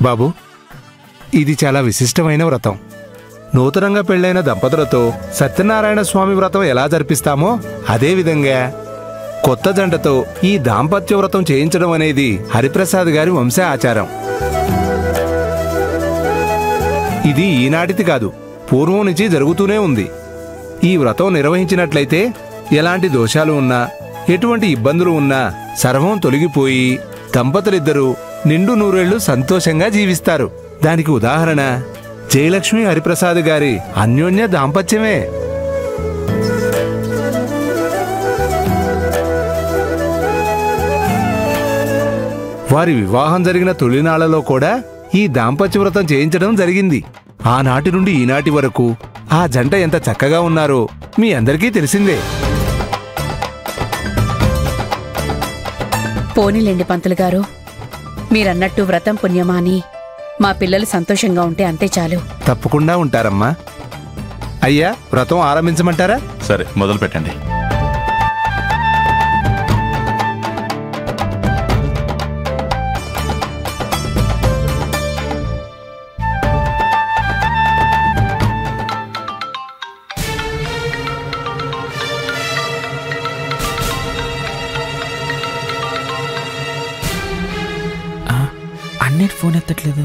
బాబు, ఇది చాలా విశిష్టమైన వ్రతం. నూతనంగా పెళ్లైన దంపతులతో సత్యనారాయణ స్వామి వ్రతం ఎలా జరిపిస్తామో అదేవిధంగా కొత్త జంటతో ఈ దాంపత్య వ్రతం చేయించడం అనేది హరిప్రసాద్ గారి వంశ ఆచారం. ఇది ఈనాటిది కాదు, పూర్వం నుంచి జరుగుతూనే ఉంది. ఈ వ్రతం నిర్వహించినట్లయితే ఎలాంటి దోషాలు ఉన్నా, ఎటువంటి ఇబ్బందులు ఉన్నా సర్వం తొలగిపోయి దంపతులిద్దరూ నిండు నూరేళ్లు సంతోషంగా జీవిస్తారు. దానికి ఉదాహరణ జయలక్ష్మి హరిప్రసాద్ గారి అన్యోన్య దాంపత్యమే. వారి వివాహం జరిగిన తొలినాళ్లలో కూడా ఈ దాంపత్య వ్రతం చేయించడం జరిగింది. ఆనాటి నుండి ఈనాటి వరకు ఆ జంట ఎంత చక్కగా ఉన్నారో మీ అందరికీ తెలిసిందే. పోనీలేండి పంతులు గారు, మీరన్నట్టు వ్రతం పుణ్యమాని మా పిల్లలు సంతోషంగా ఉంటే అంతే చాలు. తప్పకుండా ఉంటారమ్మా. అయ్యా, వ్రతం ఆరంభించమంటారా? సరే, మొదలు పెట్టండి. అన్నయ్య ఫోన్ ఎత్తట్లేదు.